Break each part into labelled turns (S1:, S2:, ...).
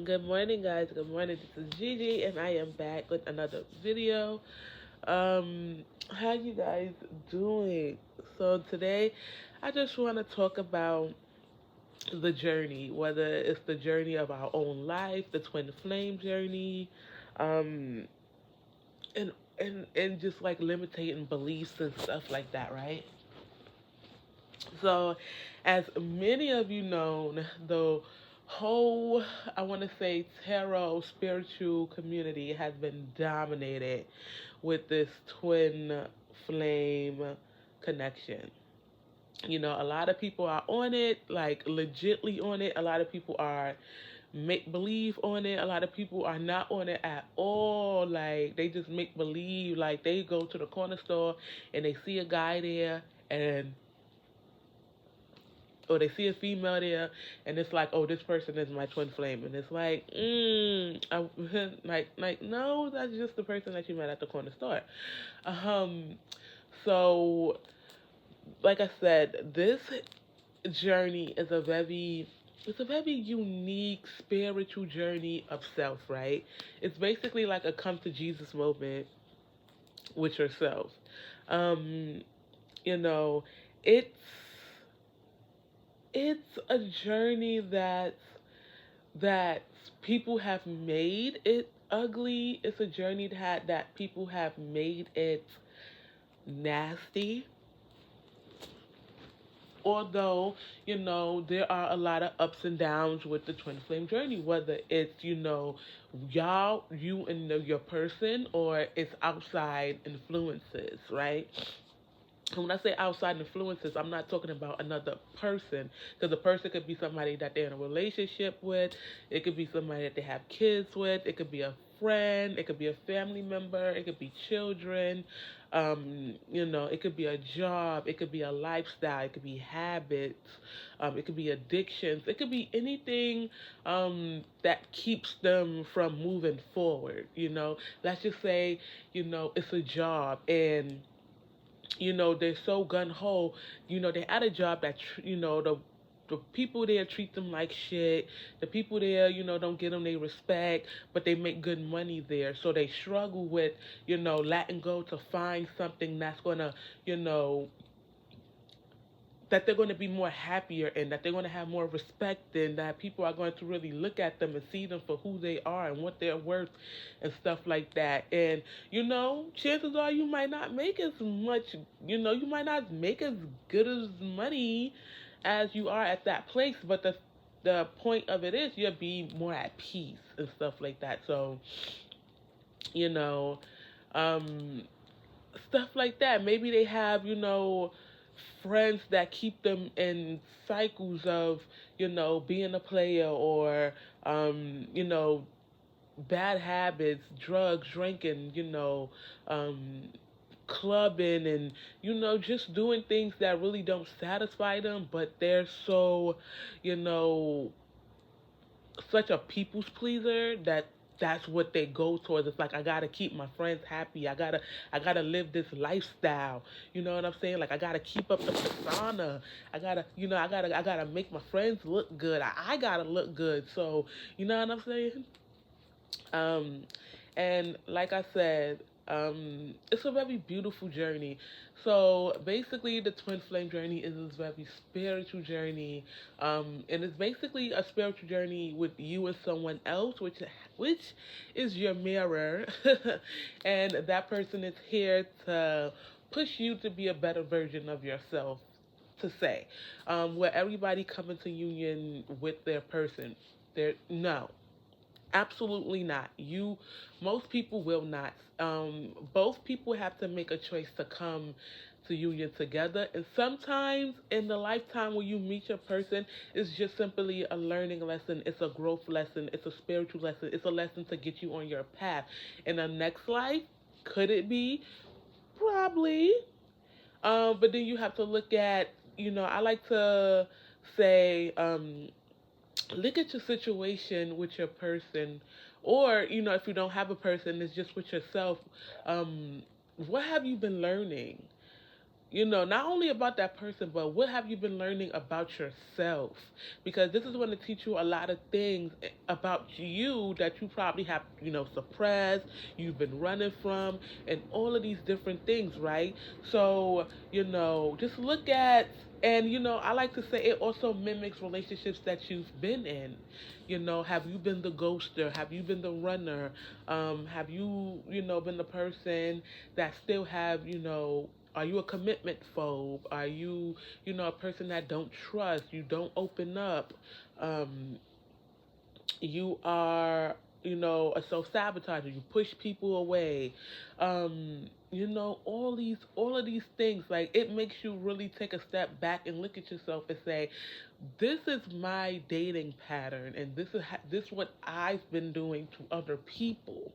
S1: Good morning, guys. Good morning. This is Gigi, and I am back with another video. How you guys doing? So today, I just want to talk about the journey, whether it's the journey of our own life, the twin flame journey, um, and just like limiting beliefs and stuff like that, right? So, as many of you know, the whole, I want to say, tarot spiritual community has been dominated with this twin flame connection. A lot of people are on it, like legitly on it. A lot of people are make believe on it. A lot of people are not on it at all. Like they just make believe. Like they go to the corner store and they see a guy there, and or they see a female there, and it's like, oh, this person is my twin flame, and it's like, like, no, that's just the person that you met at the corner store. Um, so, like I said, this journey is it's a very unique spiritual journey of self, right? It's basically like a come to Jesus moment with yourself. Um, you know, it's it's a journey that people have made it ugly. It's a journey that people have made it nasty. Although, there are a lot of ups and downs with the twin flame journey, whether it's, you and your person, or it's outside influences, right? And when I say outside influences, I'm not talking about another person, because a person could be somebody that they're in a relationship with. It could be somebody that they have kids with. It could be a friend. It could be a family member. It could be children. It could be a job. It could be a lifestyle. It could be habits. It could be addictions. It could be anything that keeps them from moving forward. Let's just say, it's a job, and they're so gun ho. They're at a job that the people there treat them like shit. The people there, don't give them their respect, but they make good money there. So they struggle with, letting go to find something that's gonna, you know, that they're going to be more happier in, that they're going to have more respect in, that people are going to really look at them and see them for who they are and what they're worth and stuff like that. And, chances are you might not make as much, you might not make as good as money as you are at that place, but the point of it is you'll be more at peace and stuff like that. So, you know, um, stuff like that. Maybe they have, friends that keep them in cycles of, being a player, or, bad habits, drugs, drinking, um, clubbing, and, just doing things that really don't satisfy them, but they're so, you know, such a people's pleaser that that's what they go towards. It's like, I gotta keep my friends happy. I gotta live this lifestyle. You know what I'm saying? Like, I gotta keep up the persona. I gotta make my friends look good. I gotta look good. So, you know what I'm saying? Um, and like I said, it's a very beautiful journey. So basically, the twin flame journey is this very spiritual journey, and it's basically a spiritual journey with you and someone else, which is your mirror, and that person is here to push you to be a better version of yourself. To say, where everybody come into union with their person. There, no, absolutely not. Most people will not. Both people have to make a choice to come to union together. And sometimes in the lifetime when you meet your person, it's just simply a learning lesson. It's a growth lesson. It's a spiritual lesson. It's a lesson to get you on your path. In the next life, could it be? Probably. But then you have to look at, I like to say, look at your situation with your person, or if you don't have a person, it's just with yourself. What have you been learning? not only about that person, but what have you been learning about yourself? Because this is going to teach you a lot of things about you that you probably have, suppressed, you've been running from, and all of these different things, right? So, just look at, and, I like to say it also mimics relationships that you've been in. Have you been the ghoster? Have you been the runner? Have you, been the person that still have, are you a commitment phobe? Are you, a person that don't trust? You don't open up. Um, you are, a self sabotager. You push people away. All of these things. Like it makes you really take a step back and look at yourself and say, this is my dating pattern, and this is what I've been doing to other people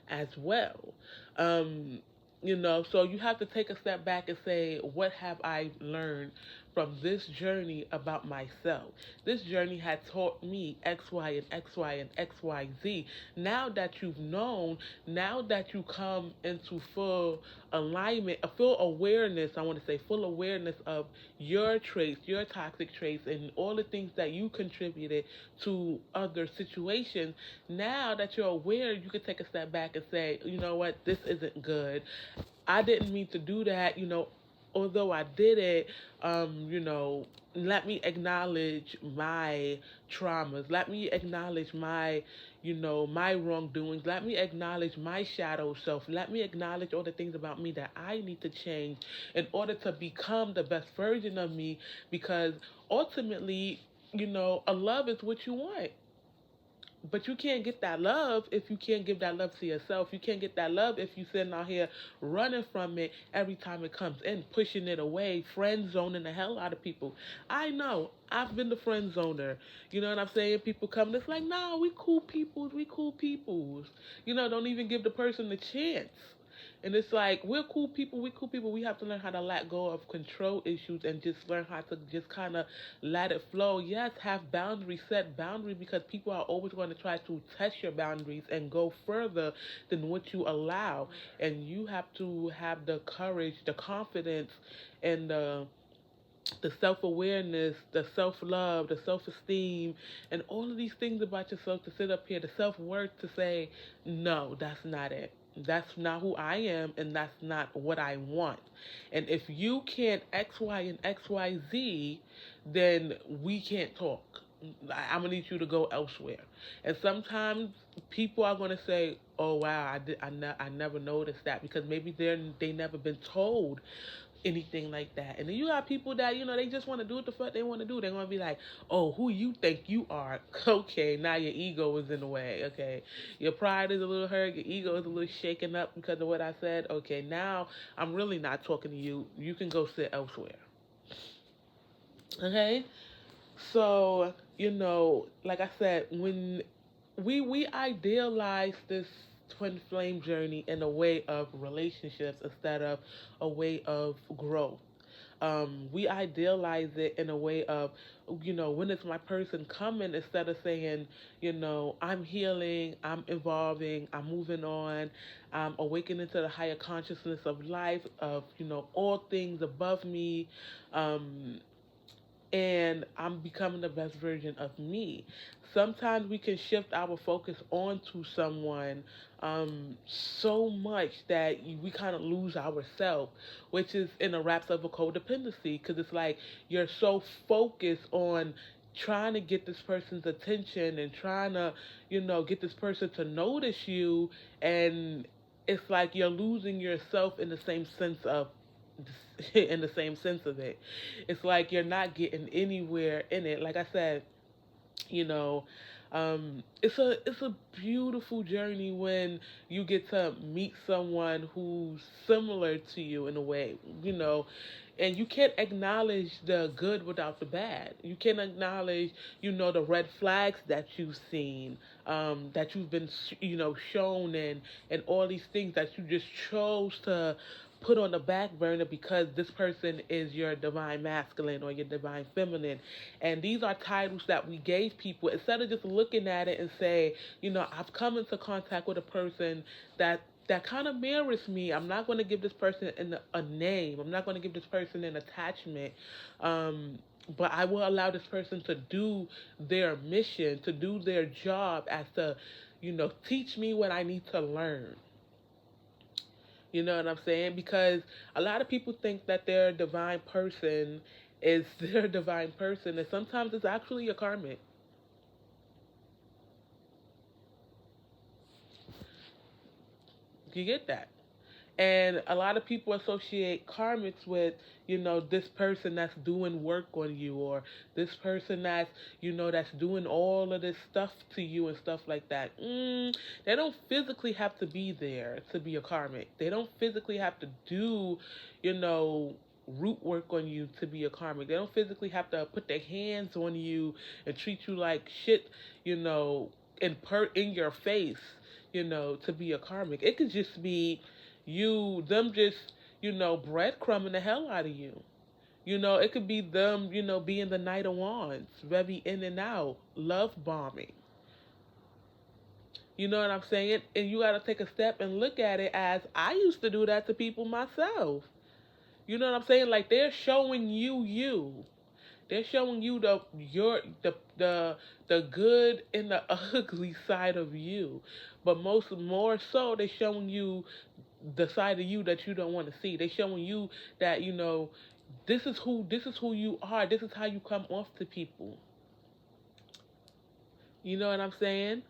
S1: as well. Um, so you have to take a step back and say, what have I learned from this journey about myself? This journey had taught me X, Y, and X, Y, and X, Y, Z. Now that you've known, now that you come into full alignment, a full awareness, I want to say full awareness of your traits, your toxic traits, and all the things that you contributed to other situations. Now that you're aware, you can take a step back and say, you know what, this isn't good. I didn't mean to do that, although I did it, let me acknowledge my traumas. Let me acknowledge my wrongdoings. Let me acknowledge my shadow self. Let me acknowledge all the things about me that I need to change in order to become the best version of me, because ultimately, a love is what you want. But you can't get that love if you can't give that love to yourself. You can't get that love if you sitting out here running from it every time it comes in, pushing it away, friend zoning the hell out of people. I know. I've been the friend zoner. You know what I'm saying? People come and it's like, nah, we cool peoples, we cool peoples. Don't even give the person a chance. And it's like, we're cool people, we cool people. We have to learn how to let go of control issues and just learn how to just kind of let it flow. Yes, have boundaries, set boundaries, because people are always going to try to test your boundaries and go further than what you allow. And you have to have the courage, the confidence, and the self awareness, the self love, the self esteem, and all of these things about yourself to sit up here, the self worth to say, no, that's not it. That's not who I am, and that's not what I want. And if you can't X, Y, and X, Y, Z, then we can't talk. I'm gonna need you to go elsewhere. And sometimes people are gonna say, "Oh wow, I never noticed that," because maybe they never been told anything like that. And then you got people that, they just want to do what the fuck they want to do. They're going to be like, oh, who you think you are? Okay, now your ego is in the way. Okay, your pride is a little hurt. Your ego is a little shaken up because of what I said. Okay, now I'm really not talking to you. You can go sit elsewhere. Okay? So, like I said, when we idealize this twin flame journey in a way of relationships instead of a way of growth. We idealize it in a way of, when is my person coming, instead of saying, I'm healing, I'm evolving, I'm moving on, I'm awakening to the higher consciousness of life, of, all things above me. And I'm becoming the best version of me. Sometimes we can shift our focus onto someone so much that we kind of lose ourselves, which is in the wraps of a codependency, because it's like you're so focused on trying to get this person's attention and trying to, get this person to notice you, and it's like you're losing yourself in the same sense of in the same sense of it. It's like you're not getting anywhere in it. Like I said, you know, it's a beautiful journey when you get to meet someone who's similar to you in a way, you know, and you can't acknowledge the good without the bad. You can't acknowledge, the red flags that you've seen, that you've been, shown, and all these things that you just chose to put on the back burner because this person is your divine masculine or your divine feminine. And these are titles that we gave people instead of just looking at it and say, I've come into contact with a person that that kind of mirrors me. I'm not going to give this person a name. I'm not going to give this person an attachment. Um, but I will allow this person to do their mission, to do their job as to, teach me what I need to learn. You know what I'm saying? Because a lot of people think that their divine person is their divine person, and sometimes it's actually a karmic. You get that? And a lot of people associate karmics with, this person that's doing work on you, or this person that's, that's doing all of this stuff to you and stuff like that. They don't physically have to be there to be a karmic. They don't physically have to do, you know, root work on you to be a karmic. They don't physically have to put their hands on you and treat you like shit, you know, in your face, to be a karmic. It could just be them just, breadcrumbing the hell out of you. It could be them, being the Knight of Wands, very in and out, love bombing. You know what I'm saying? And you got to take a step and look at it as I used to do that to people myself. You know what I'm saying? Like they're showing you. They're showing you the good and the ugly side of you. But more so they're showing you the side of you that you don't want to see. They're showing you that, this is who you are. This is how you come off to people. You know what I'm saying?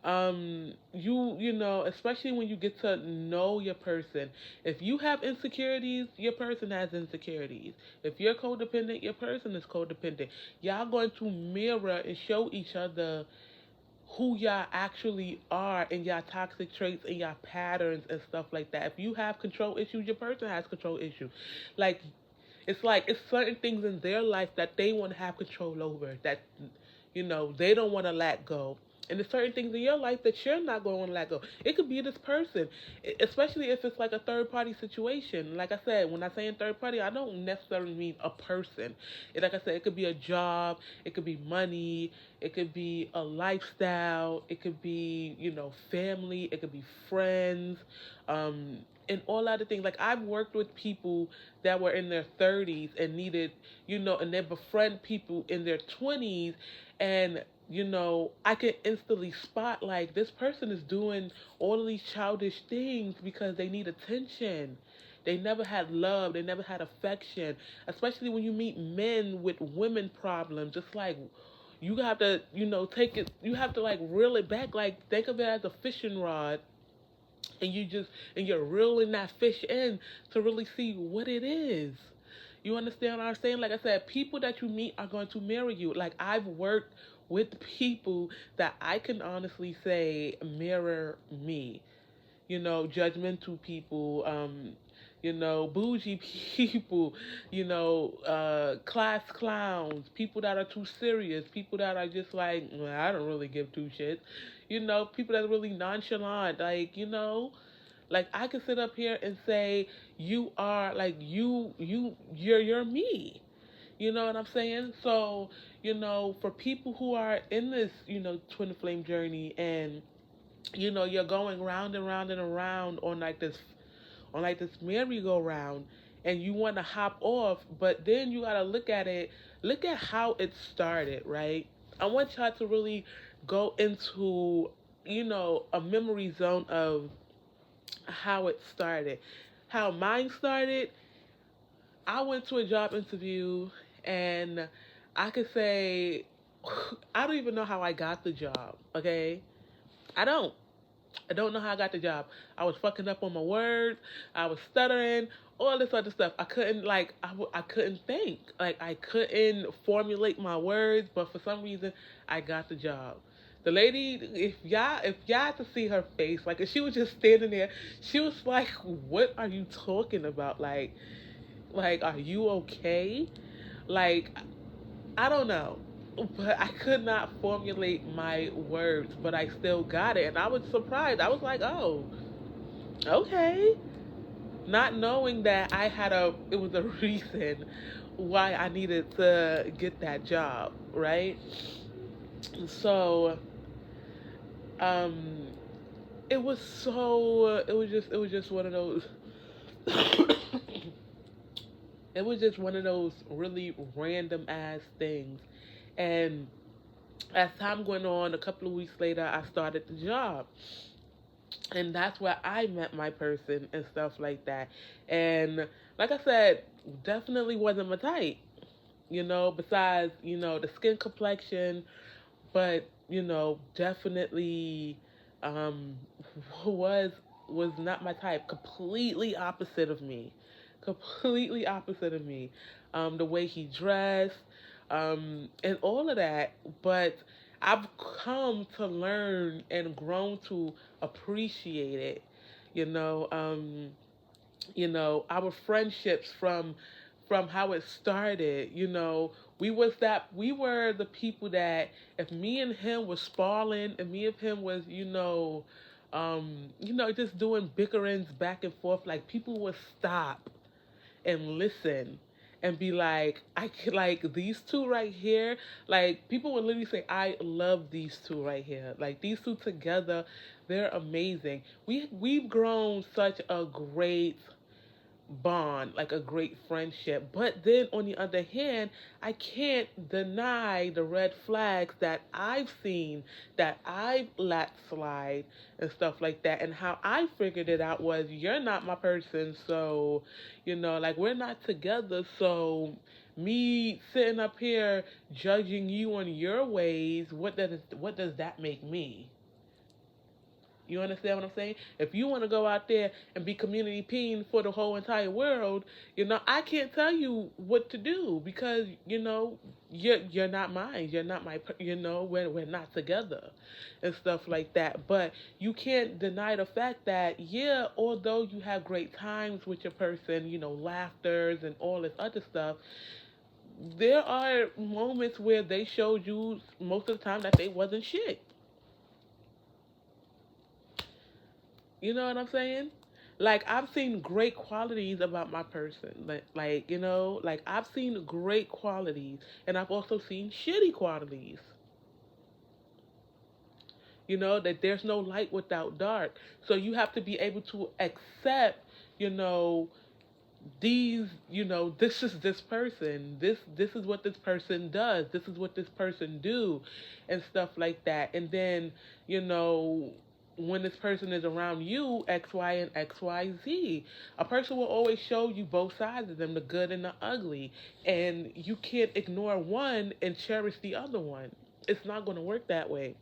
S1: Especially when you get to know your person. If you have insecurities, your person has insecurities. If you're codependent, your person is codependent. Y'all going to mirror and show each other who y'all actually are and y'all toxic traits and y'all patterns and stuff like that. If you have control issues, your person has control issues. Like it's certain things in their life that they want to have control over, that they don't want to let go. And there's certain things in your life that you're not going to let go. It could be this person, especially if it's like a third party situation. Like I said, when I say in third party, I don't necessarily mean a person. Like I said, it could be a job, it could be money, it could be a lifestyle, it could be, family, it could be friends, and all other things. Like I've worked with people that were in their 30s and needed, and they befriend people in their 20s, and I can instantly spot like this person is doing all of these childish things because they need attention. They never had love, they never had affection. Especially when you meet men with women problems, just like you have to, take it, you have to like reel it back, like think of it as a fishing rod, and you're reeling that fish in to really see what it is. You understand what I'm saying? Like I said, people that you meet are going to mirror you. Like I've worked with people that I can honestly say mirror me. Judgmental people, bougie people, class clowns, people that are too serious, people that are just like, well, I don't really give two shits. People that are really nonchalant, like, like I could sit up here and say, you are like you're me. You know what I'm saying? So, for people who are in this, twin flame journey, and you're going round and round and around on like this merry-go-round, and you want to hop off, but then you got to look at how it started, right? I want y'all to really go into, a memory zone of how it started. How mine started, I went to a job interview, and I could say I don't even know how I got the job, okay? I don't. I don't know how I got the job. I was fucking up on my words. I was stuttering, all this other stuff. I couldn't I couldn't think. Like I couldn't formulate my words, but for some reason I got the job. The lady, if y'all had to see her face, like if she was just standing there, she was like, "What are you talking about? Like, are you okay?" Like, I don't know. But I could not formulate my words, but I still got it. And I was surprised. I was like, oh, okay. Not knowing that it was a reason why I needed to get that job, right? So, um, it was so it was just one of those it was just one of those really random ass things. And as time went on, a couple of weeks later, I started the job, and that's where I met my person and stuff like that. And like I said, definitely wasn't my type, besides, the skin complexion, but, definitely um was was not my type. Completely opposite of me. Completely opposite of me. The way he dressed, and all of that. But I've come to learn and grown to appreciate it. You know, um, our friendships from how it started. We were the people that, if me and him was sparring, and me and him was, just doing bickerings back and forth, like, people would stop and listen and be like, I could, like, these two right here, like, people would literally say, I love these two right here, like, these two together, they're amazing. We've grown such a great bond, like a great friendship. But then on the other hand, I can't deny the red flags that I've seen, that I've let slide and stuff like that. And how I figured it out was, you're not my person, so, like, we're not together, so me sitting up here judging you on your ways, what does that make me? You understand what I'm saying? If you want to go out there and be community peen for the whole entire world, I can't tell you what to do, because you're not mine. You're not my. We're not together, and stuff like that. But you can't deny the fact that, yeah, although you have great times with your person, laughters and all this other stuff, there are moments where they showed you most of the time that they wasn't shit. You know what I'm saying? Like, I've seen great qualities about my person. Like, like, I've seen great qualities, and I've also seen shitty qualities. That there's no light without dark. So you have to be able to accept, you know, this is this person. This is what this person does. This is what this person do, and stuff like that. And then, you know, when this person is around you, X, Y, and XYZ, a person will always show you both sides of them, the good and the ugly. And you can't ignore one and cherish the other one. It's not going to work that way.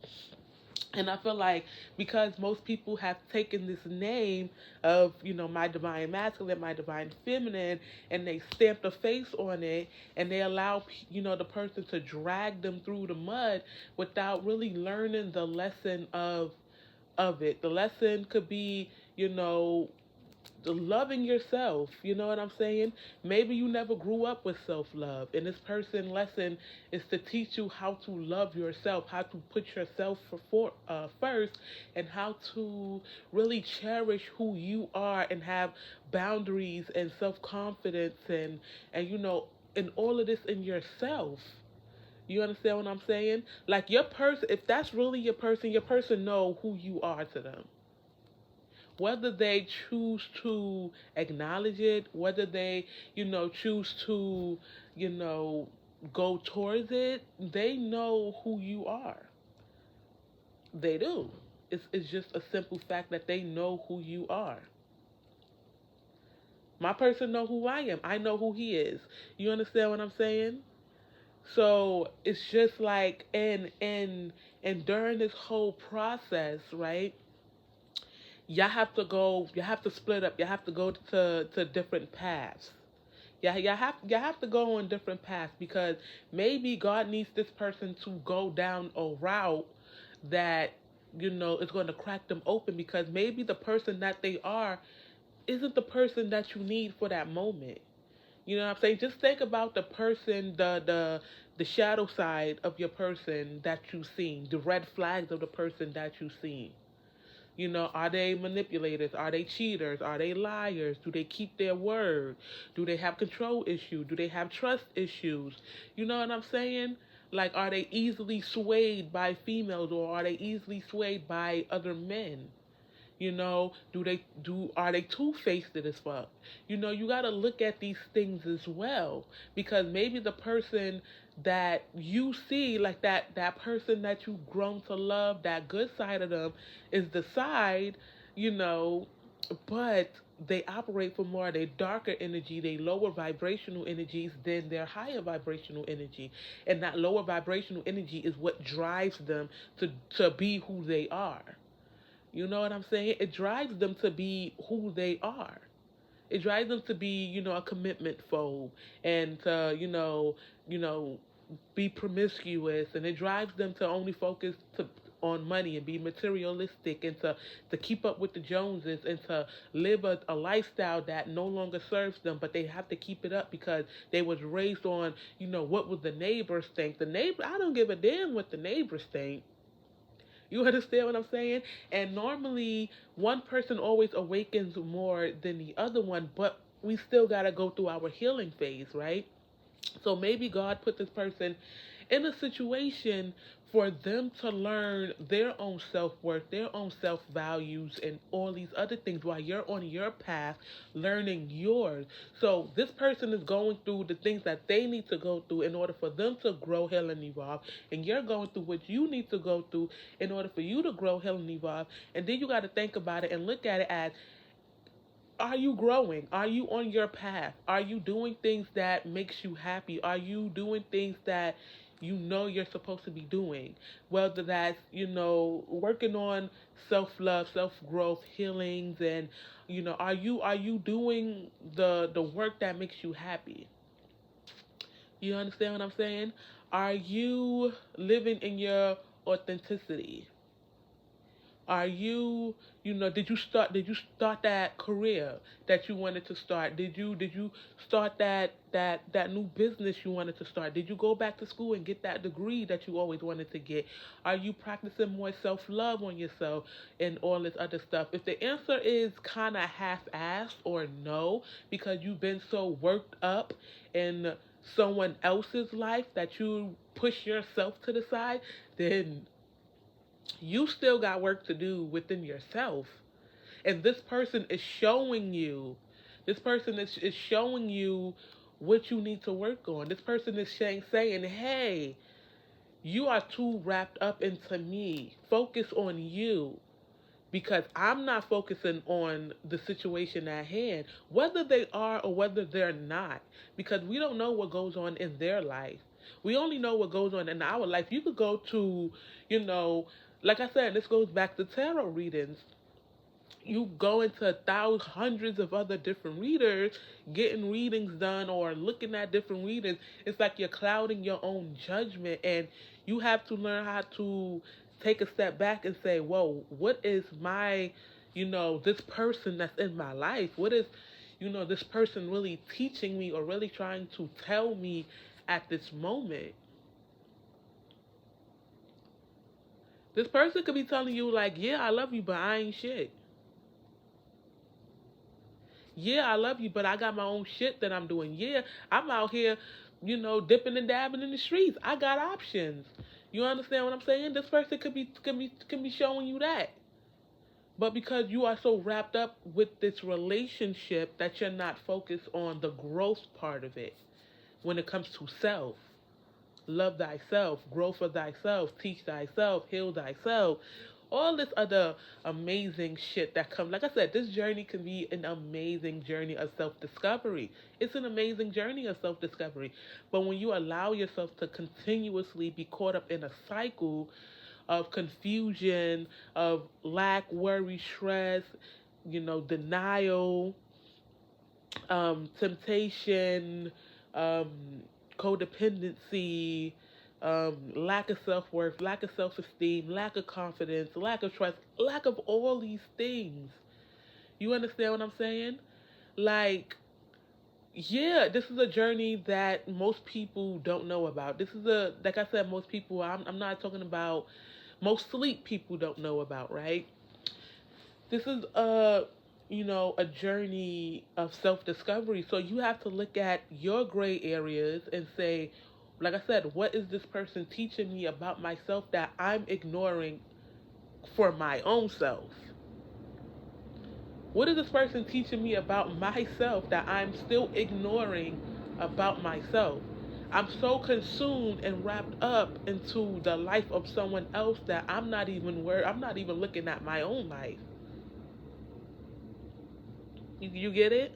S1: And I feel like, because most people have taken this name of, my divine masculine, my divine feminine, and they stamp a face on it, and they allow, the person to drag them through the mud without really learning the lesson of it. The lesson could be, loving yourself. You know what I'm saying? Maybe you never grew up with self love, and this person lesson is to teach you how to love yourself, how to put yourself first, and how to really cherish who you are, and have boundaries and self confidence, and and all of this in yourself. You understand what I'm saying? Like, your person, if that's really your person know who you are to them. Whether they choose to acknowledge it, whether they, choose to, you know, go towards it, they know who you are. They do. It's just a simple fact that they know who you are. My person know who I am. I know who he is. You understand what I'm saying? So it's just like, and during this whole process, right? You have to split up, you have to go to different paths. Yeah, you have to go on different paths, because maybe God needs this person to go down a route that, is going to crack them open, because maybe the person that they are isn't the person that you need for that moment. You know what I'm saying? Just think about the person, the shadow side of your person that you've seen, the red flags of the person that you've seen. Are they manipulators? Are they cheaters? Are they liars? Do they keep their word? Do they have control issues? Do they have trust issues? You know what I'm saying? Like, are they easily swayed by females, or are they easily swayed by other men? Are they two-faced as fuck? You got to look at these things as well, because maybe the person that you see, like that person that you've grown to love, that good side of them is the side, you know, but they operate from more their darker energy, they lower vibrational energies than their higher vibrational energy. And that lower vibrational energy is what drives them to be who they are. You know what I'm saying? It drives them to be who they are. It drives them to be, a commitment phobe, and to, you know, be promiscuous, and it drives them to only focus on money and be materialistic, and to keep up with the Joneses, and to live a lifestyle that no longer serves them, but they have to keep it up because they was raised on, what would the neighbors think? I don't give a damn what the neighbors think. You understand what I'm saying? And normally, one person always awakens more than the other one, but we still got to go through our healing phase, right? So maybe God put this person in a situation for them to learn their own self worth, their own self values, and all these other things while you're on your path learning yours. So this person is going through the things that they need to go through in order for them to grow, heal, and evolve. And you're going through what you need to go through in order for you to grow, heal, and evolve. And then you got to think about it and look at it as, are you growing? Are you on your path? Are you doing things that makes you happy? Are you doing things that you're supposed to be doing? Whether that's, working on self-love, self-growth, healings, and are you doing the work that makes you happy? You understand what I'm saying? Are you living in your authenticity? Are you, did you start that career that you wanted to start? Did you start that new business you wanted to start? Did you go back to school and get that degree that you always wanted to get? Are you practicing more self-love on yourself and all this other stuff? If the answer is kind of half-assed or no, because you've been so worked up in someone else's life that you push yourself to the side, then you still got work to do within yourself. And this person is showing you what you need to work on. This person is saying, hey, you are too wrapped up into me. Focus on you, because I'm not focusing on the situation at hand, whether they are or whether they're not, because we don't know what goes on in their life. We only know what goes on in our life. You could go to, you know, like I said, this goes back to tarot readings. You go into thousands, hundreds of other different readers, getting readings done or looking at different readings. It's like you're clouding your own judgment, and you have to learn how to take a step back and say, whoa, what is this person that's in my life? What is, this person really teaching me or really trying to tell me at this moment? This person could be telling you, like, yeah, I love you, but I ain't shit. Yeah, I love you, but I got my own shit that I'm doing. Yeah, I'm out here, dipping and dabbing in the streets. I got options. You understand what I'm saying? This person could be showing you that. But because you are so wrapped up with this relationship that you're not focused on the growth part of it when it comes to self. Love thyself, grow for thyself, teach thyself, heal thyself. All this other amazing shit that comes. Like I said, this journey can be an amazing journey of self discovery. It's an amazing journey of self discovery. But when you allow yourself to continuously be caught up in a cycle of confusion, of lack, worry, stress, denial, temptation, um, codependency, lack of self worth, lack of self esteem, lack of confidence, lack of trust, lack of all these things. You understand what I'm saying? Like, yeah, this is a journey that most people don't know about. Like I said, most people, I'm not talking about, most sleep people don't know about, right? This is a journey of self-discovery. So you have to look at your gray areas and say, like I said, what is this person teaching me about myself that I'm ignoring for my own self? What is this person teaching me about myself that I'm still ignoring about myself? I'm so consumed and wrapped up into the life of someone else that I'm not even looking at my own life. You get it?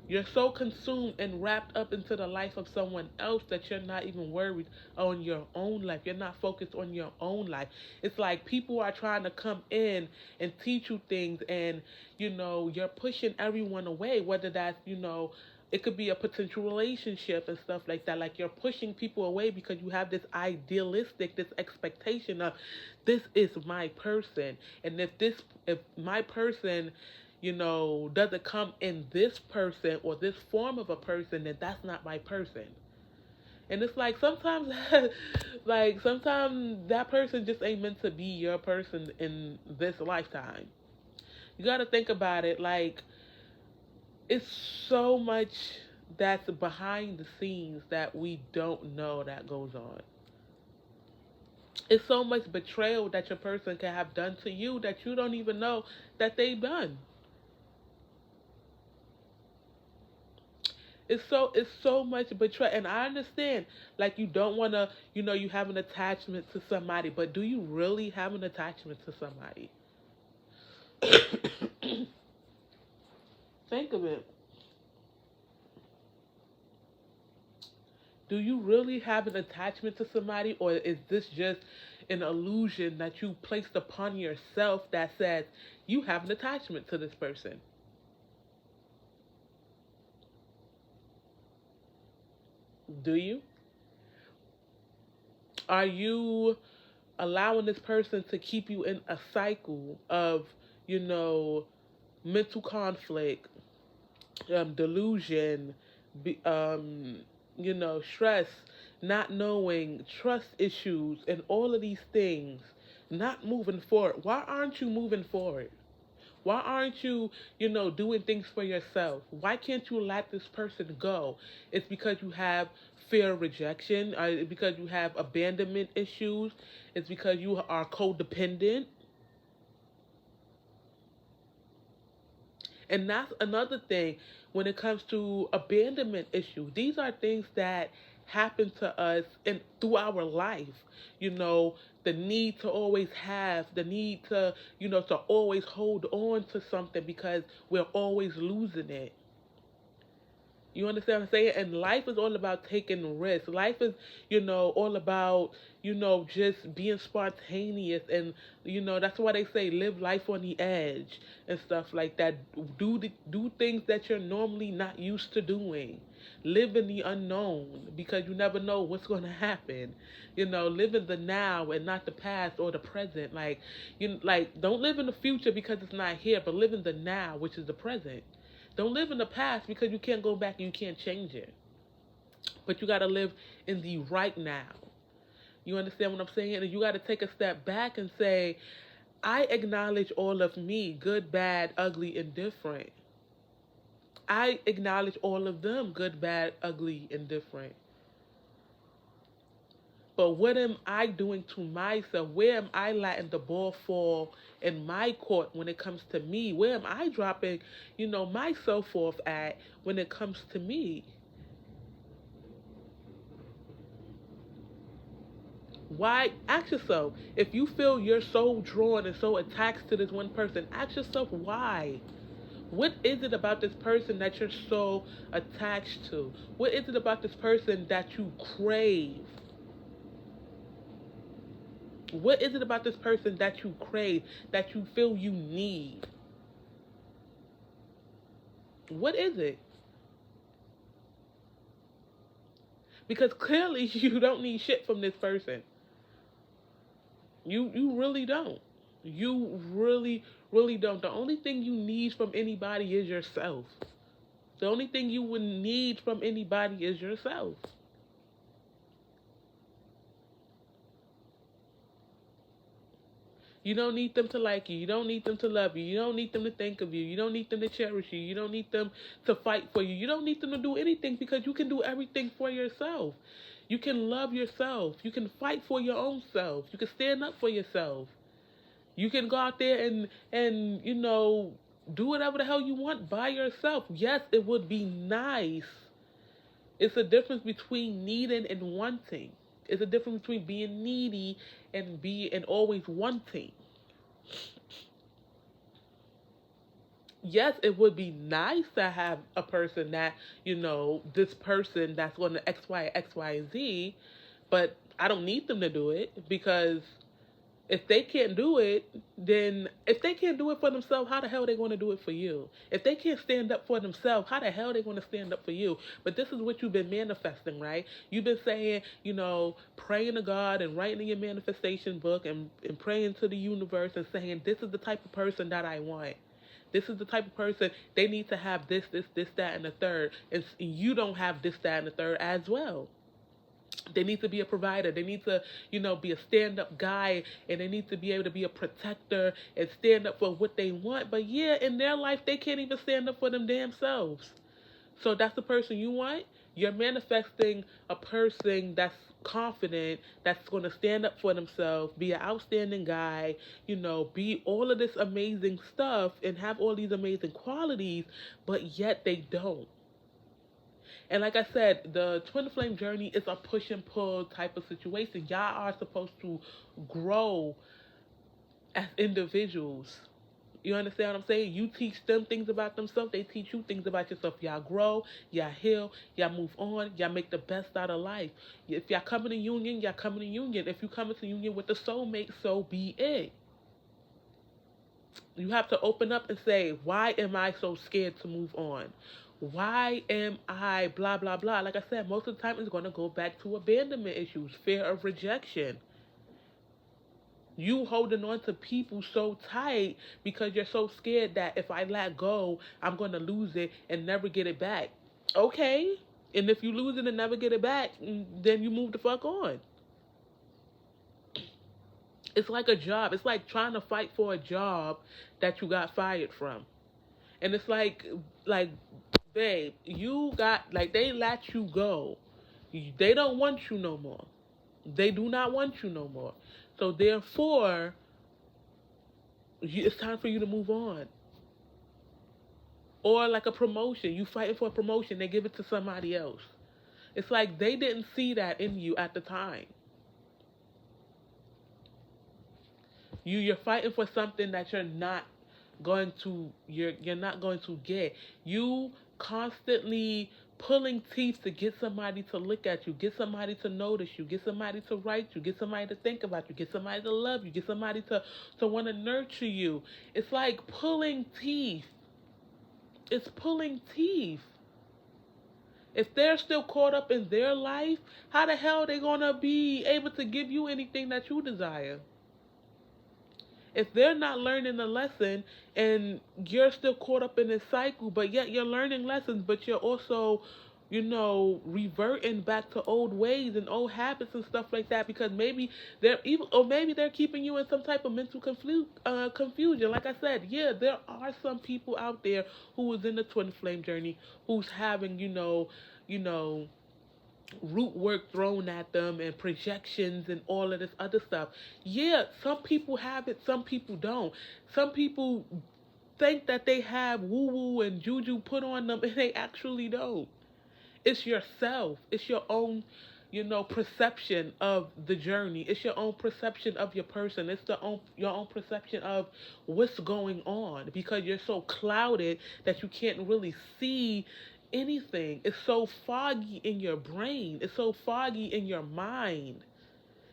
S1: You're so consumed and wrapped up into the life of someone else that you're not even worried on your own life. You're not focused on your own life. It's like people are trying to come in and teach you things, and you're pushing everyone away, whether that's, it could be a potential relationship and stuff like that. Like, you're pushing people away because you have this expectation of, this is my person. And if my person doesn't come in this person or this form of a person, then that's not my person. And it's like sometimes, like sometimes that person just ain't meant to be your person in this lifetime. You got to think about it. Like, it's so much that's behind the scenes that we don't know that goes on. It's so much betrayal that your person can have done to you that you don't even know that they've done. It's so much betrayal, and I understand. Like, you don't want to, you have an attachment to somebody, but do you really have an attachment to somebody? Think of it. Do you really have an attachment to somebody, or is this just an illusion that you placed upon yourself that says you have an attachment to this person? Do you? Are you allowing this person to keep you in a cycle of, you know, mental conflict, delusion, be, stress, not knowing, trust issues, and all of these things, not moving forward? Why aren't you moving forward? Why aren't you, doing things for yourself? Why can't you let this person go? It's because you have fear of rejection. It's because you have abandonment issues. It's because you are codependent. And that's another thing when it comes to abandonment issues. These are things that happen to us in through our life. You know, the need to always have, the need to, to always hold on to something because we're always losing it. You understand what I'm saying? And life is all about taking risks. Life is, all about, just being spontaneous. And, that's why they say live life on the edge and stuff like that. Do things that you're normally not used to doing. Live in the unknown because you never know what's going to happen. Live in the now and not the past or the present. Like, don't live in the future because it's not here, but live in the now, which is the present. Don't live in the past because you can't go back and you can't change it. But you got to live in the right now. You understand what I'm saying? And you got to take a step back and say, I acknowledge all of me, good, bad, ugly, indifferent. I acknowledge all of them, good, bad, ugly, indifferent. But what am I doing to myself? Where am I letting the ball fall in my court when it comes to me? Where am I dropping, myself off at when it comes to me? Why? Ask yourself. If you feel you're so drawn and so attached to this one person, ask yourself why. What is it about this person that you're so attached to? What is it about this person that you crave? What is it about this person that you crave, that you feel you need? What is it? Because clearly you don't need shit from this person. You really don't. You really don't. The only thing you need from anybody is yourself. The only thing you would need from anybody is yourself. You don't need them to like you. You don't need them to love you. You don't need them to think of you. You don't need them to cherish you. You don't need them to fight for you. You don't need them to do anything because you can do everything for yourself. You can love yourself. You can fight for your own self. You can stand up for yourself. You can go out there and Do whatever the hell you want by yourself. Yes, it would be nice. It's a difference between needing and wanting. It's a difference between being needy and always wanting. Yes, it would be nice to have a person that, this person that's going to X, Y, X, Y, and Z, but I don't need them to do it because if they can't do it, then if they can't do it for themselves, how the hell are they going to do it for you? If they can't stand up for themselves, how the hell are they going to stand up for you? But this is what you've been manifesting, right? You've been saying, praying to God and writing in your manifestation book and praying to the universe and saying, this is the type of person that I want. This is the type of person they need to have this, that, and the third. And you don't have this, that, and the third as well. They need to be a provider. They need to, be a stand-up guy, and they need to be able to be a protector and stand up for what they want. But yeah, in their life, they can't even stand up for them damn selves. So that's the person you want. You're manifesting a person that's confident, that's going to stand up for themselves, be an outstanding guy, be all of this amazing stuff and have all these amazing qualities, but yet they don't. And like I said, the twin flame journey is a push and pull type of situation. Y'all are supposed to grow as individuals. You understand what I'm saying? You teach them things about themselves, they teach you things about yourself. Y'all grow, y'all heal, y'all move on, y'all make the best out of life. If y'all come in a union, y'all come in a union. If you come into union with a soulmate, so be it. You have to open up and say, why am I so scared to move on? Why am I blah, blah, blah? Like I said, most of the time it's going to go back to abandonment issues, fear of rejection. You holding on to people so tight because you're so scared that if I let go, I'm going to lose it and never get it back. Okay. And if you lose it and never get it back, then you move the fuck on. It's like a job. It's like trying to fight for a job that you got fired from. And it's like, babe, you got, they let you go. They don't want you no more. They do not want you no more. So therefore, it's time for you to move on. Or like a promotion. You fighting for a promotion, they give it to somebody else. It's like they didn't see that in you at the time. You're fighting for something that you're not going to get. You constantly pulling teeth to get somebody to look at you, get somebody to notice you, get somebody to write you, get somebody to think about you, get somebody to love you, get somebody to want to nurture you. It's like pulling teeth. It's pulling teeth. If they're still caught up in their life, how the hell are they going to be able to give you anything that you desire? If they're not learning the lesson and you're still caught up in this cycle, but yet you're learning lessons, but you're also, reverting back to old ways and old habits and stuff like that, because maybe they're keeping you in some type of mental confusion. Like I said, yeah, there are some people out there who was in the twin flame journey who's having, you know, root work thrown at them and projections and all of this other stuff. Yeah, some people have it, some people don't. Some people think that they have woo woo and juju put on them and they actually don't. It's yourself. It's your own, perception of the journey. It's your own perception of your person. It's your own perception of what's going on because you're so clouded that you can't really see anything. It's so foggy in your brain. It's so foggy in your mind.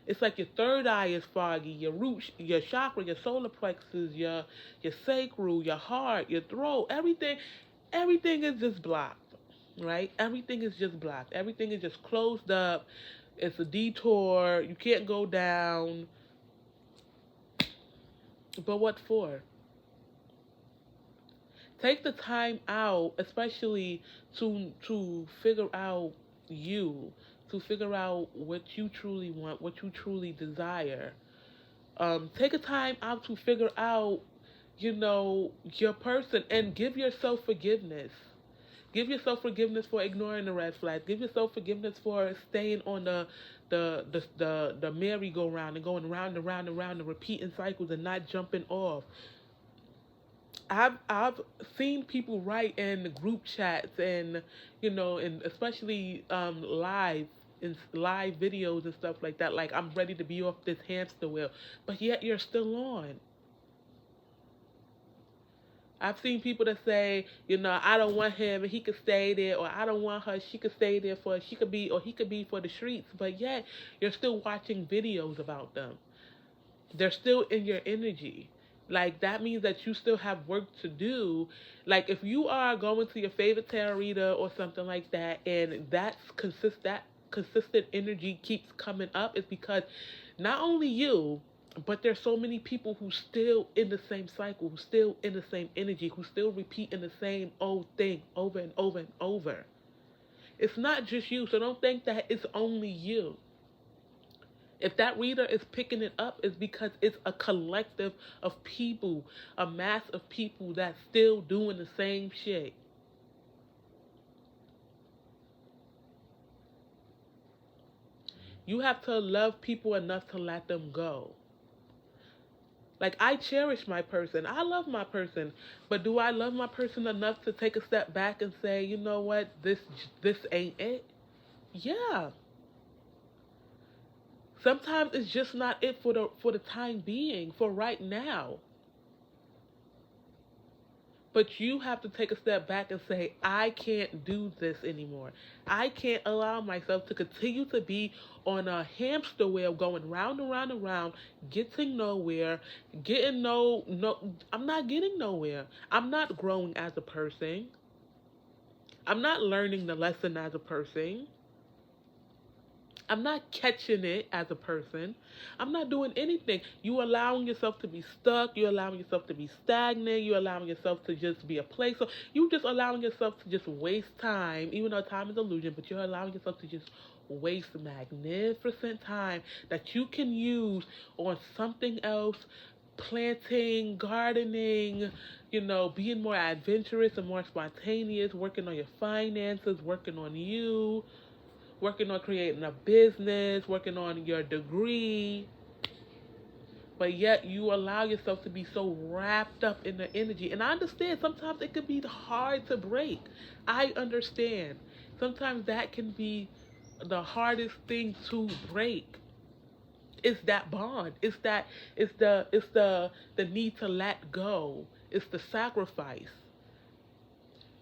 S1: It's like your third eye is foggy, your root, your chakra, your solar plexus, your sacral, your heart, your throat, everything is just blocked, right? Everything is just blocked. Everything is just closed up. It's a detour. You can't go down. But what for? Take the time out, especially to figure out you, to figure out what you truly want, what you truly desire. Take a time out to figure out, your person, and give yourself forgiveness. Give yourself forgiveness for ignoring the red flags. Give yourself forgiveness for staying on the merry-go-round and going round and round and round and repeating cycles and not jumping off. I've seen people write in group chats and and especially live videos and stuff like that. Like, I'm ready to be off this hamster wheel, but yet you're still on. I've seen people that say, I don't want him and he could stay there, or I don't want her, she could stay there for she could be or he could be for the streets, but yet you're still watching videos about them. They're still in your energy. Like, that means that you still have work to do. Like, if you are going to your favorite tarot reader or something like that, and that consistent energy keeps coming up, it's because not only you, but there's so many people who still in the same cycle, who still in the same energy, who still repeating the same old thing over and over and over. It's not just you, so don't think that it's only you. If that reader is picking it up, it's because it's a collective of people, a mass of people that's still doing the same shit. You have to love people enough to let them go. Like, I cherish my person. I love my person. But do I love my person enough to take a step back and say, you know what, this ain't it? Yeah. Sometimes it's just not it for the time being, for right now. But you have to take a step back and say, I can't do this anymore. I can't allow myself to continue to be on a hamster wheel going round and round and round, getting nowhere, getting no I'm not getting nowhere. I'm not growing as a person. I'm not learning the lesson as a person. I'm not catching it as a person. I'm not doing anything. You allowing yourself to be stuck. You're allowing yourself to be stagnant. You're allowing yourself to just be a place. So you just allowing yourself to just waste time, even though time is illusion, but you're allowing yourself to just waste magnificent time that you can use on something else, planting, gardening, being more adventurous and more spontaneous, working on your finances, working on you, working on creating a business, working on your degree, but yet you allow yourself to be so wrapped up in the energy. And I understand sometimes it can be hard to break. I understand. Sometimes that can be the hardest thing to break. It's that bond. It's the need to let go. It's the sacrifice.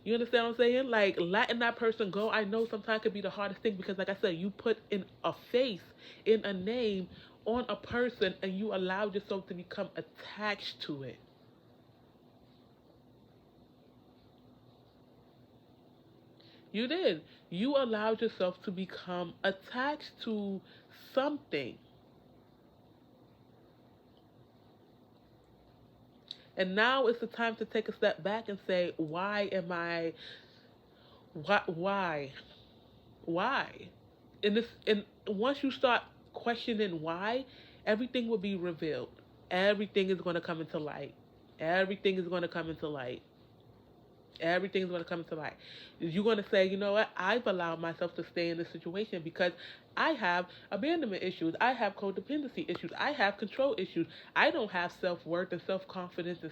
S1: You understand what I'm saying? Like, letting that person go, I know sometimes could be the hardest thing because, like I said, you put in a face, in a name, on a person, and you allow yourself to become attached to it. You did. You allowed yourself to become attached to something. And now it's the time to take a step back and say, why am I, why? Why? And once you start questioning why, everything will be revealed. Everything is going to come into light. Everything is going to come into light. Everything's going to come to light. You're going to say, you know what? I've allowed myself to stay in this situation because I have abandonment issues. I have codependency issues. I have control issues. I don't have self-worth and self-confidence and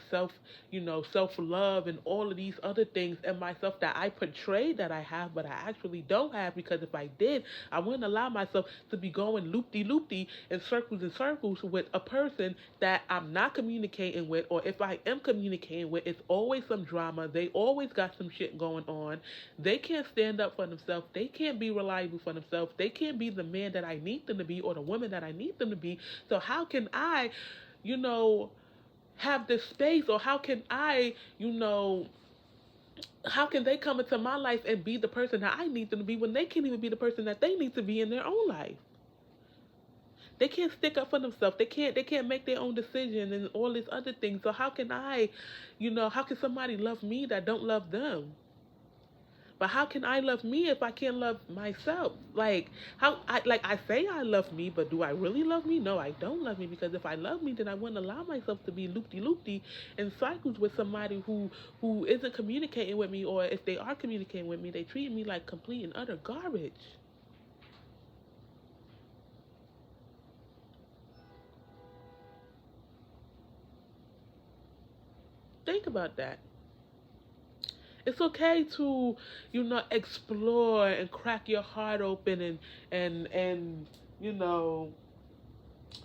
S1: self-love and all of these other things in myself that I portray that I have, but I actually don't have, because if I did, I wouldn't allow myself to be going loop-de-loop-de in circles and circles with a person that I'm not communicating with, or if I am communicating with, it's always some drama. They always got some shit going on. They can't stand up for themselves. They can't be reliable for themselves. They can't be the man that I need them to be or the woman that I need them to be. So how can I, you know, have this space, or how can I, how can they come into my life and be the person that I need them to be when they can't even be the person that they need to be in their own life? They can't stick up for themselves. They can't make their own decision and all these other things. So how can I, how can somebody love me that don't love them? But how can I love me if I can't love myself? Like, I say I love me, but do I really love me? No, I don't love me, because if I love me, then I wouldn't allow myself to be loopy in cycles with somebody who isn't communicating with me, or if they are communicating with me, they treat me like complete and utter garbage. Think about that. It's okay to, explore and crack your heart open and you know,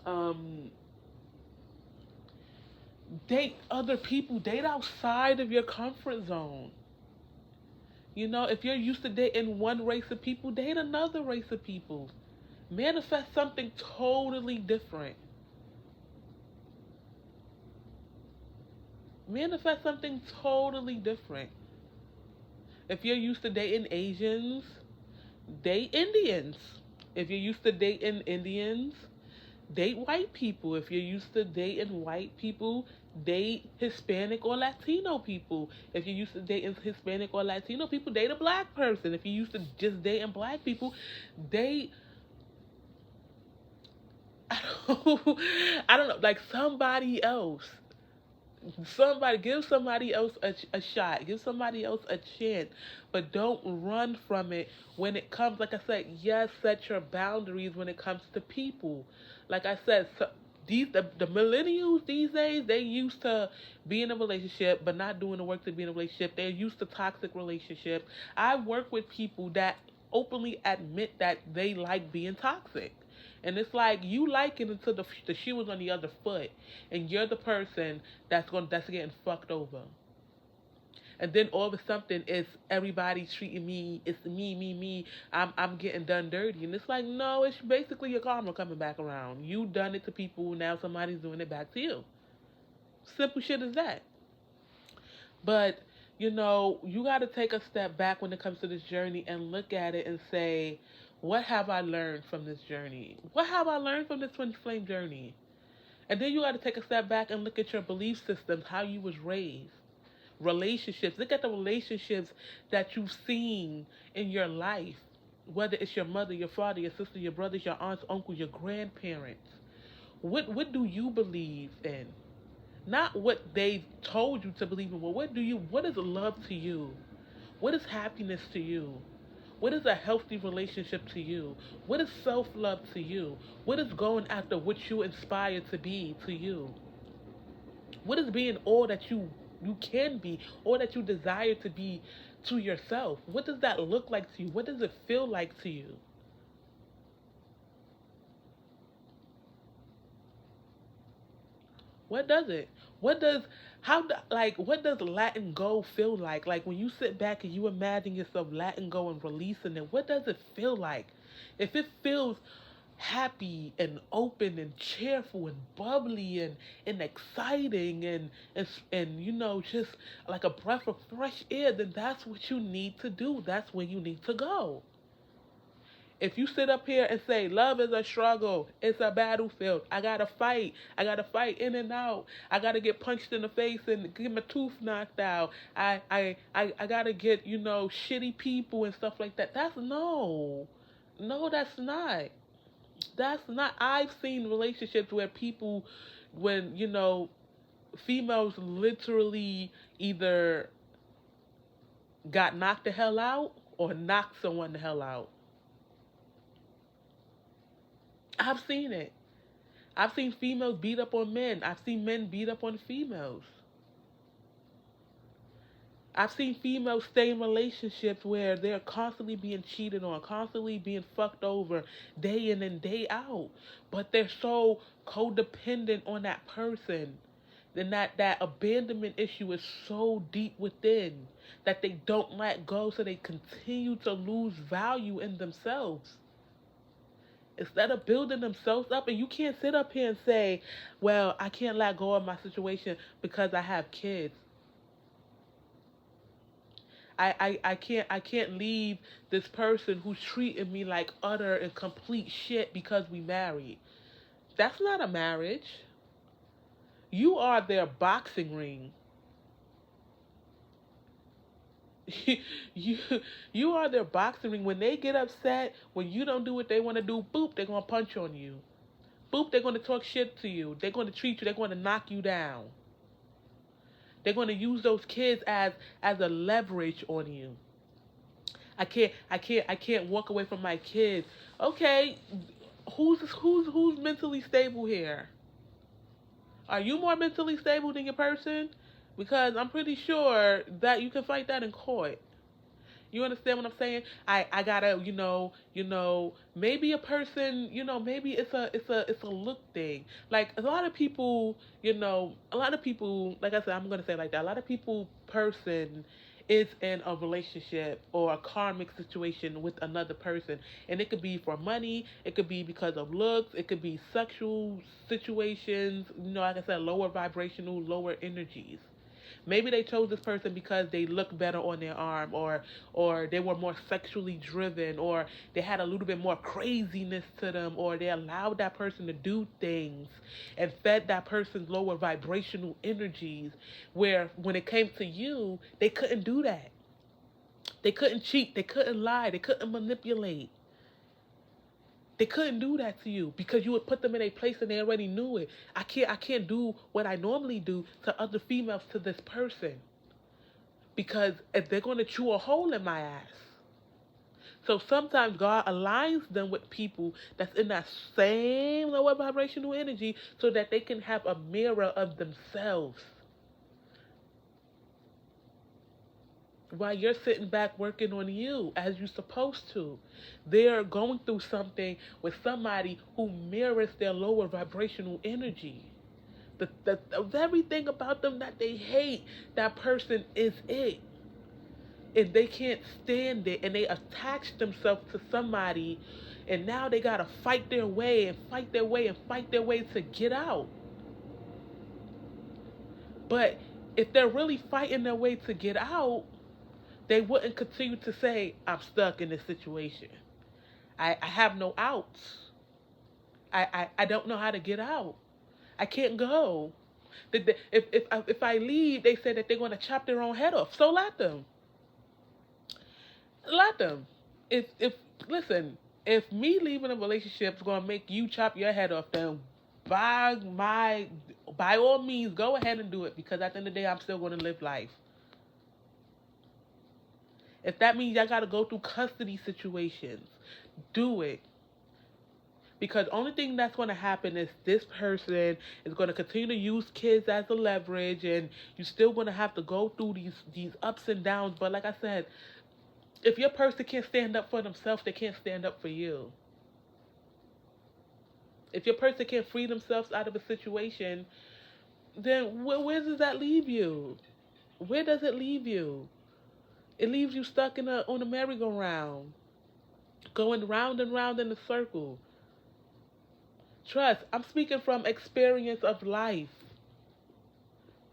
S1: um, date other people, date outside of your comfort zone. If you're used to dating one race of people, date another race of people. Manifest something totally different. Manifest something totally different. If you're used to dating Asians, date Indians. If you're used to dating Indians, date white people. If you're used to dating white people, date Hispanic or Latino people. If you're used to dating Hispanic or Latino people, date a black person. If you're used to just dating black people, date I don't, I don't know, like somebody else. Give somebody else a shot. Give somebody else a chance. But don't run from it when it comes, like I said, yes, set your boundaries when it comes to people. Like I said, the millennials these days, they used to be in a relationship but not doing the work to be in a relationship. They're used to toxic relationships. I work with people that openly admit that they like being toxic. And it's like you like it until the shoe is on the other foot, and you're the person that's getting fucked over. And then all of a sudden, it's everybody treating me. It's me. I'm getting done dirty, and it's like no, it's basically your karma coming back around. You done it to people, now somebody's doing it back to you. Simple shit as that. But you got to take a step back when it comes to this journey and look at it and say, what have I learned from this journey? What have I learned from this twin flame journey? And then you got to take a step back and look at your belief systems, how you was raised, relationships. Look at the relationships that you've seen in your life, whether it's your mother, your father, your sister, your brothers, your aunts, uncles, your grandparents. What do you believe in? Not what they've told you to believe in. Well, what is love to you? What is happiness to you? What is a healthy relationship to you? What is self-love to you? What is going after what you inspire to be to you? What is being all that you can be, all that you desire to be to yourself? What does that look like to you? What does it feel like to you? What does it? What does what does letting go feel like? Like when you sit back and you imagine yourself letting go and releasing it, what does it feel like? If it feels happy and open and cheerful and bubbly and exciting and just like a breath of fresh air, then that's what you need to do. That's where you need to go. If you sit up here and say love is a struggle, it's a battlefield. I gotta fight in and out. I gotta get punched in the face and get my tooth knocked out. I gotta get shitty people and stuff like that. No, that's not. That's not. I've seen relationships where people, when females literally either got knocked the hell out or knocked someone the hell out. I've seen it. I've seen females beat up on men. I've seen men beat up on females. I've seen females stay in relationships where they're constantly being cheated on, constantly being fucked over day in and day out. But they're so codependent on that person. Then that abandonment issue is so deep within that they don't let go, so they continue to lose value in themselves instead of building themselves up. And you can't sit up here and say, well, I can't let go of my situation because I have kids. I can't leave this person who's treating me like utter and complete shit because we married. That's not a marriage. You are their boxing ring. you you are their boxing ring. When they get upset, when you don't do what they want to do, boop, they're gonna punch on you. Boop, they're gonna talk shit to you. They're gonna treat you. They're gonna knock you down. They're gonna use those kids as a leverage on you. I can't walk away from my kids. Okay, who's mentally stable here? Are you more mentally stable than your person? because I'm pretty sure that you can fight that in court. You understand what I'm saying? I gotta, maybe a person, maybe it's a look thing. Like a lot of people, like I said, I'm gonna say it like that. A lot of people person is in a relationship or a karmic situation with another person. And it could be for money, it could be because of looks, it could be sexual situations, like I said, lower vibrational, lower energies. Maybe they chose this person because they look better on their arm, or they were more sexually driven, or they had a little bit more craziness to them, or they allowed that person to do things and fed that person's lower vibrational energies, where when it came to you, they couldn't do that. They couldn't cheat, they couldn't lie, they couldn't manipulate. They couldn't do that to you because you would put them in a place and they already knew it. I can't do what I normally do to other females to this person because if they're going to chew a hole in my ass. So sometimes God aligns them with people that's in that same lower vibrational energy so that they can have a mirror of themselves. While you're sitting back working on you as you're supposed to, they're going through something with somebody who mirrors their lower vibrational energy. The very thing about them that they hate, that person is it. And they can't stand it and they attach themselves to somebody, and now they gotta fight their way and fight their way and fight their way to get out. But if they're really fighting their way to get out, they wouldn't continue to say, I'm stuck in this situation. I have no outs. I don't know how to get out. I can't go. If I leave, they say that they're going to chop their own head off. So let them. Let them. If listen, if me leaving a relationship is going to make you chop your head off, then by all means, go ahead and do it because at the end of the day, I'm still going to live life. If that means I got to go through custody situations, do it. Because only thing that's going to happen is this person is going to continue to use kids as a leverage, and you're still going to have to go through these ups and downs. But like I said, if your person can't stand up for themselves, they can't stand up for you. If your person can't free themselves out of a situation, then where does that leave you? Where does it leave you? It leaves you stuck on a merry-go-round, going round and round in a circle. Trust, I'm speaking from experience of life,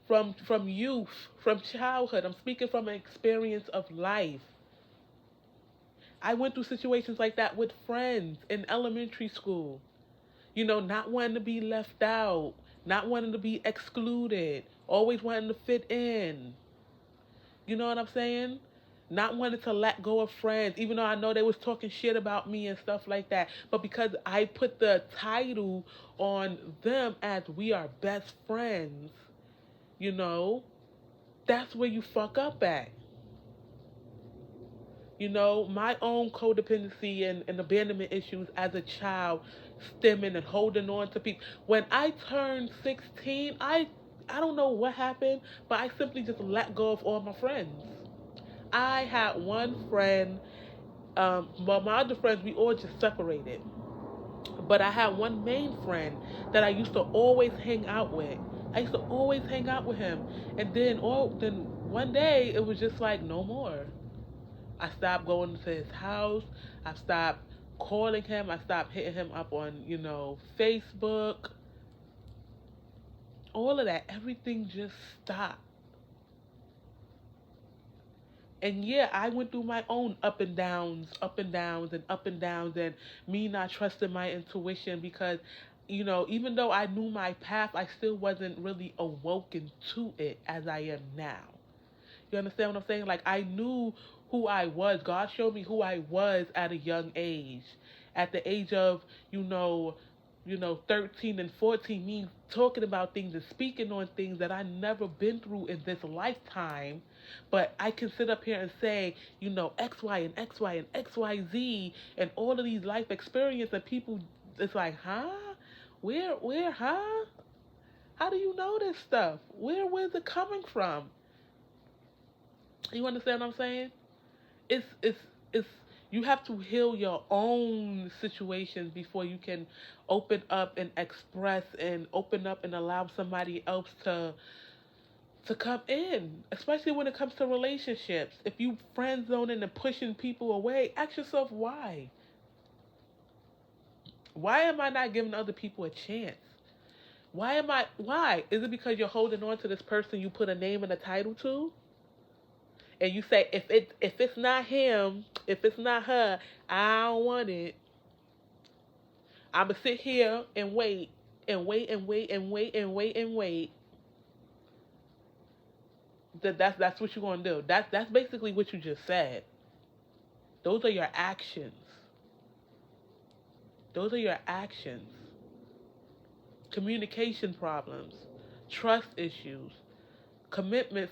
S1: from youth, from childhood. I'm speaking from an experience of life. I went through situations like that with friends in elementary school. Not wanting to be left out, not wanting to be excluded, always wanting to fit in. You know what I'm saying? Not wanting to let go of friends, even though I know they was talking shit about me and stuff like that. But because I put the title on them as we are best friends, you know, that's where you fuck up at. My own codependency and abandonment issues as a child, stemming and holding on to people. When I turned 16, I don't know what happened, but I simply just let go of all my friends. I had one friend, well, my other friends, we all just separated. But I had one main friend that I used to always hang out with. I used to always hang out with him. And then one day it was just like no more. I stopped going to his house. I stopped calling him. I stopped hitting him up on, Facebook. All of that. Everything just stopped. And yeah, I went through my own up and downs, up and downs, and up and downs, and me not trusting my intuition because, even though I knew my path, I still wasn't really awoken to it as I am now. You understand what I'm saying? Like, I knew who I was. God showed me who I was at a young age. At the age of, 13 and 14, me talking about things and speaking on things that I never been through in this lifetime. But I can sit up here and say, X, Y, and X, Y, and X, Y, Z, and all of these life experiences, and people, it's like, huh? Where, huh? How do you know this stuff? Where's it coming from? You understand what I'm saying? It's you have to heal your own situations before you can open up and express and open up and allow somebody else to come in, especially when it comes to relationships. If you friend zoning and pushing people away, ask yourself why. Why am I not giving other people a chance? Why? Is it because you're holding on to this person you put a name and a title to? And you say if it's not him, if it's not her, I don't want it. I'ma sit here and wait and wait and wait and wait and wait and wait. That's what you're gonna do. That's basically what you just said. Those are your actions. Those are your actions. Communication problems, trust issues, commitment,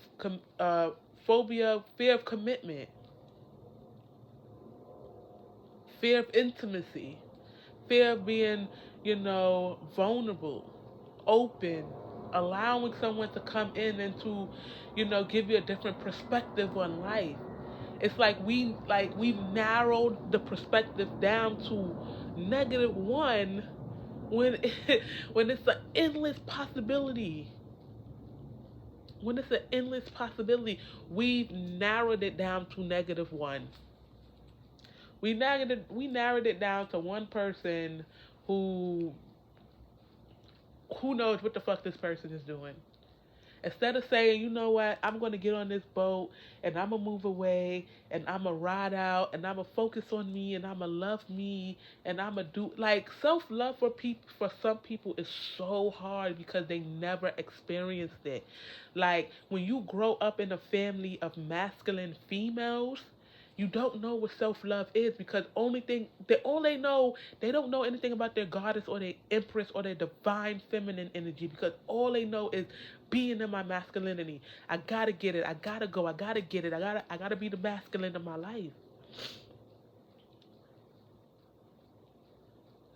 S1: phobia, fear of commitment, fear of intimacy, fear of being, vulnerable, open, allowing someone to come in and to, give you a different perspective on life. It's like we've narrowed the perspective down to -1 when when it's an endless possibility. When it's an endless possibility, we've narrowed it down to -1. We narrowed it down to one person who who knows what the fuck this person is doing. Instead of saying, you know what, I'm going to get on this boat and I'm going to move away and I'm going to ride out and I'm going to focus on me and I'm going to love me and I'm going to do, like, self love for people, for some people is so hard because they never experienced it. Like, when you grow up in a family of masculine females, you don't know what self love is because they don't know anything about their goddess or their empress or their divine feminine energy because all they know is being in my masculinity. I gotta get it. I gotta go. I gotta get it. I gotta be the masculine of my life.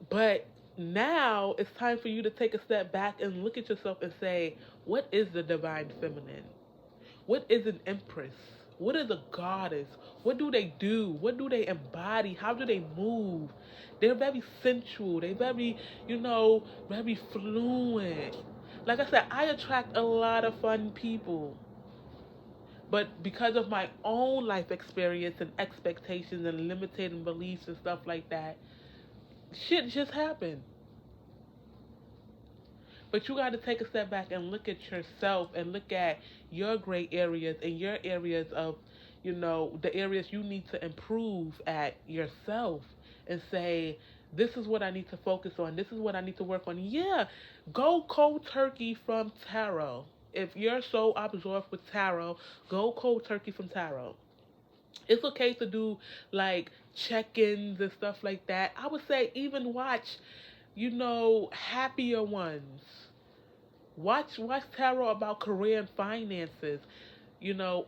S1: But now it's time for you to take a step back and look at yourself and say, what is the divine feminine? What is an empress? What is a goddess? What do they do? What do they embody? How do they move? They're very sensual. They're very, very fluent. Like I said, I attract a lot of fun people. But because of my own life experience and expectations and limiting beliefs and stuff like that, shit just happened. But you got to take a step back and look at yourself and look at your gray areas and your areas of, the areas you need to improve at yourself and say, this is what I need to focus on. This is what I need to work on. Yeah, go cold turkey from tarot. If you're so absorbed with tarot, go cold turkey from tarot. It's okay to do like check-ins and stuff like that. I would say even watch, happier ones. Watch tarot about career and finances,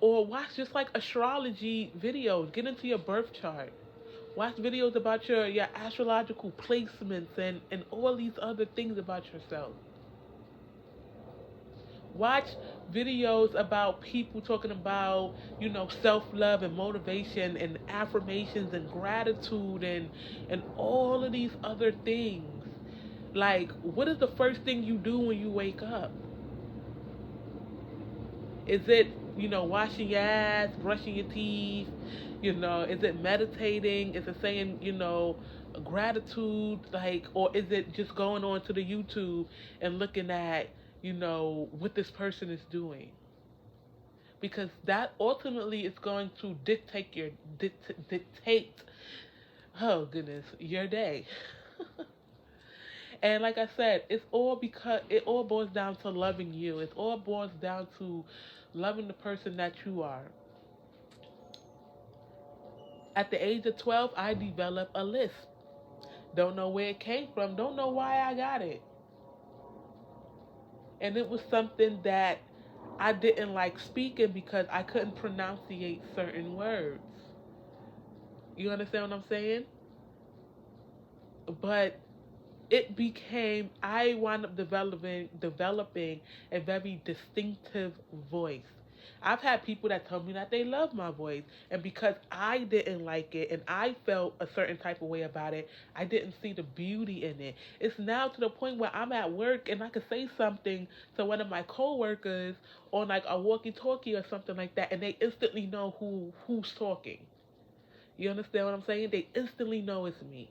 S1: or watch just like astrology videos. Get into your birth chart. Watch videos about your astrological placements and all these other things about yourself. Watch videos about people talking about, self love and motivation and affirmations and gratitude and all of these other things. Like, what is the first thing you do when you wake up? Is it, washing your ass, brushing your teeth? Is it meditating? Is it saying, gratitude? Like, or is it just going on to the YouTube and looking at, what this person is doing? Because that ultimately is going to dictate, oh goodness, your day. And like I said, it's all because it all boils down to loving you. It all boils down to loving the person that you are. At the age of 12, I developed a lisp. Don't know where it came from. Don't know why I got it. And it was something that I didn't like speaking because I couldn't pronunciate certain words. You understand what I'm saying? But it became, I wound up developing a very distinctive voice. I've had people that tell me that they love my voice, and because I didn't like it and I felt a certain type of way about it, I didn't see the beauty in it. It's now to the point where I'm at work and I could say something to one of my coworkers on like a walkie-talkie or something like that, and they instantly know who's talking. You understand what I'm saying? They instantly know it's me.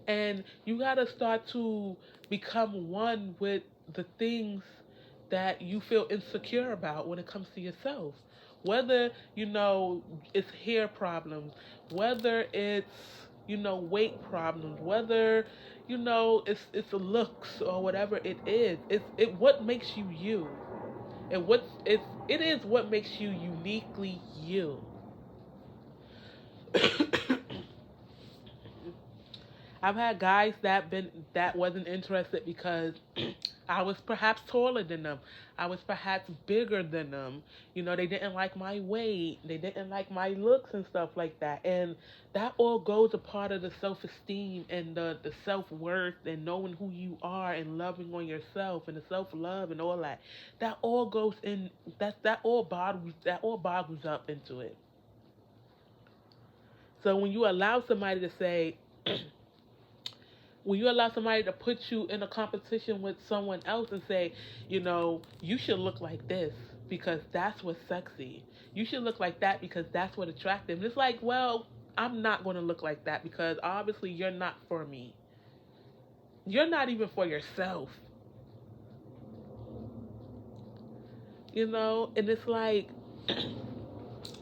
S1: And you got to start to become one with the things that you feel insecure about when it comes to yourself. Whether, it's hair problems, whether it's, weight problems, whether, it's looks or whatever it is. It what makes you you. And it is what makes you uniquely you. I've had guys that wasn't interested because I was perhaps taller than them. I was perhaps bigger than them. They didn't like my weight. They didn't like my looks and stuff like that. And that all goes a part of the self-esteem and the self-worth and knowing who you are and loving on yourself and the self-love and all that. That all goes in. That all boggles up into it. So when you allow somebody to put you in a competition with someone else and say, you should look like this because that's what's sexy. You should look like that because that's what attractive. And it's like, well, I'm not going to look like that because obviously you're not for me. You're not even for yourself. And it's like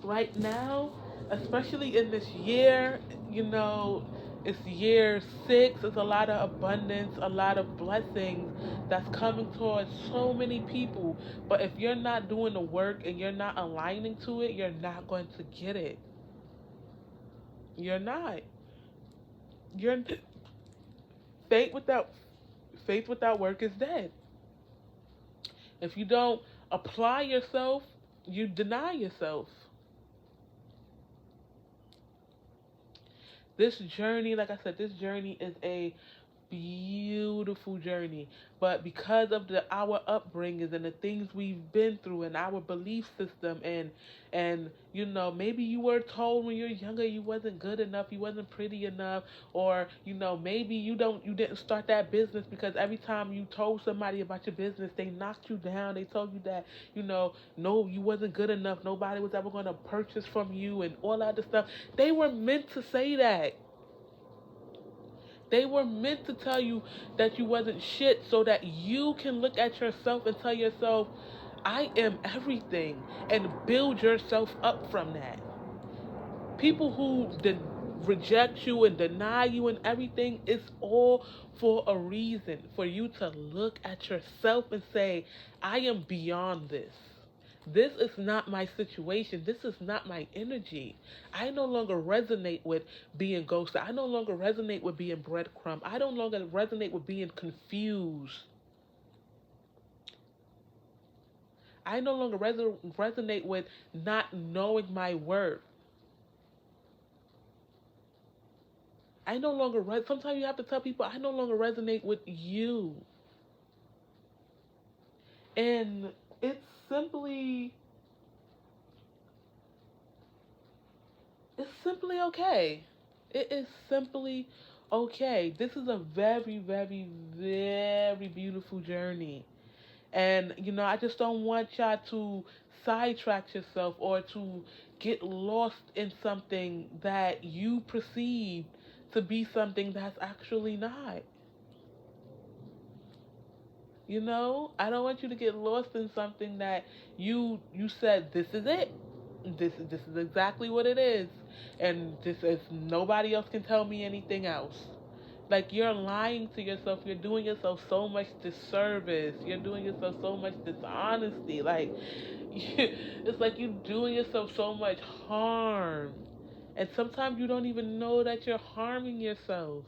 S1: right now, especially in this year, it's year 6. It's a lot of abundance, a lot of blessings that's coming towards so many people. But if you're not doing the work and you're not aligning to it, you're not going to get it. You're not. You're faith without faith without work is dead. If you don't apply yourself, you deny yourself. This journey, like I said, this journey is a beautiful journey. But because of our upbringings and the things we've been through and our belief system and maybe you were told when you were younger you wasn't good enough, you wasn't pretty enough, or maybe you didn't start that business because every time you told somebody about your business they knocked you down. They told you that no, you wasn't good enough, nobody was ever going to purchase from you and all that other stuff. They were meant to say that. They were meant to tell you that you wasn't shit so that you can look at yourself and tell yourself, I am everything, and build yourself up from that. People who reject you and deny you and everything, it's all for a reason. For you to look at yourself and say, I am beyond this. This is not my situation. This is not my energy. I no longer resonate with being ghosted. I no longer resonate with being breadcrumb. I no longer resonate with being confused. I no longer resonate with not knowing my worth. I no longer sometimes you have to tell people I no longer resonate with you. And it's simply it's simply okay. It is simply okay. This is a very, very, very beautiful journey. And, I just don't want y'all to sidetrack yourself or to get lost in something that you perceive to be something that's actually not. I don't want you to get lost in something that you said this is it. This is exactly what it is, and this is nobody else can tell me anything else. Like you're lying to yourself. You're doing yourself so much disservice. You're doing yourself so much dishonesty. Like it's like you're doing yourself so much harm, and sometimes you don't even know that you're harming yourself.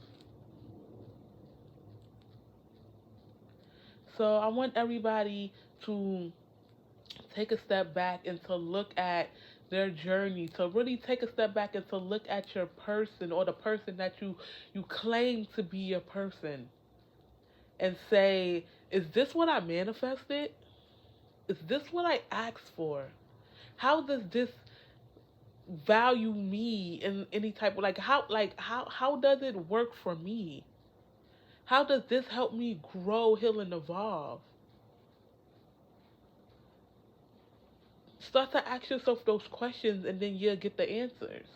S1: So I want everybody to take a step back and to look at their journey, to really take a step back and to look at your person, or the person that you claim to be your person, and say, is this what I manifested? Is this what I asked for? How does this value me in any type of, how does it work for me? How does this help me grow, heal, and evolve? Start to ask yourself those questions, and then you'll get the answers.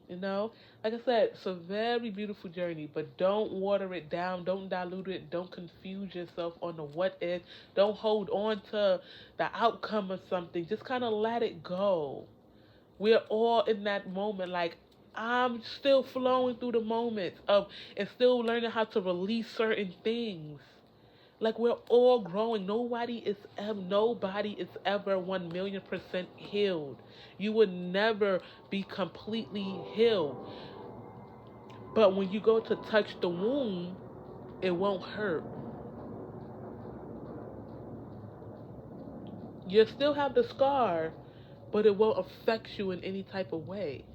S1: You know, like I said, it's a very beautiful journey, but don't water it down, don't dilute it, don't confuse yourself on the what if, don't hold on to the outcome of something. Just kind of let it go. We're all in that moment. Like, I'm still flowing through the moments of, and still learning how to release certain things. Like, we're all growing. Nobody is ever 1,000,000% healed. You would never be completely healed. But when you go to touch the wound, it won't hurt. You'll still have the scar, but it won't affect you in any type of way.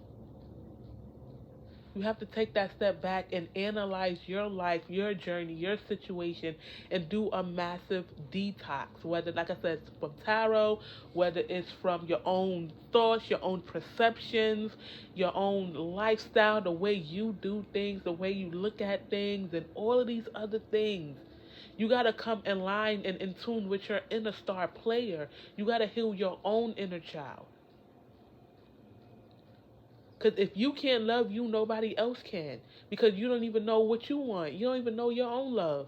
S1: You have to take that step back and analyze your life, your journey, your situation, and do a massive detox. Whether, like I said, it's from tarot, whether it's from your own thoughts, your own perceptions, your own lifestyle, the way you do things, the way you look at things, and all of these other things. You got to come in line and in tune with your inner star player. You got to heal your own inner child. Because if you can't love you, nobody else can. Because you don't even know what you want. You don't even know your own love.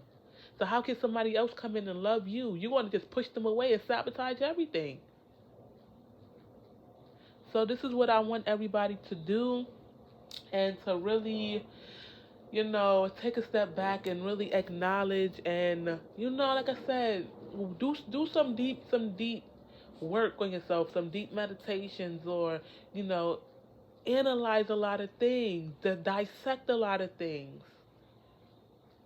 S1: So how can somebody else come in and love you? You want to just push them away and sabotage everything. So this is what I want everybody to do, and to really, take a step back and really acknowledge, and, like I said, do some deep work on yourself, some deep meditations, or, you know, analyze a lot of things, to dissect a lot of things,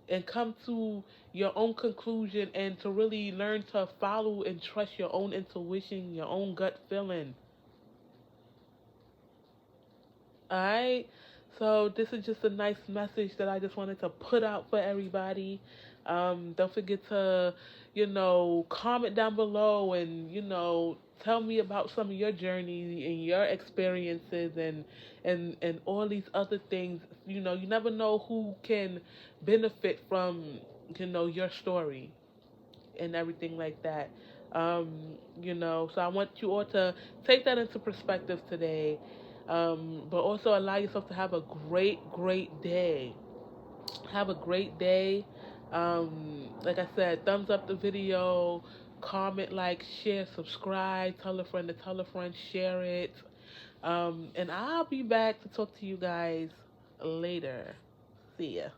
S1: and come to your own conclusion, and to really learn to follow and trust your own intuition, your own gut feeling. Alright? So this is just a nice message that I just wanted to put out for everybody. Don't forget to, comment down below, and, tell me about some of your journeys and your experiences, and all these other things. You never know who can benefit from, your story and everything like that. So I want you all to take that into perspective today. But also allow yourself to have a great, great day. Have a great day. Like I said, thumbs up the video, comment, like, share, subscribe, tell a friend to tell a friend, share it. And I'll be back to talk to you guys later. See ya.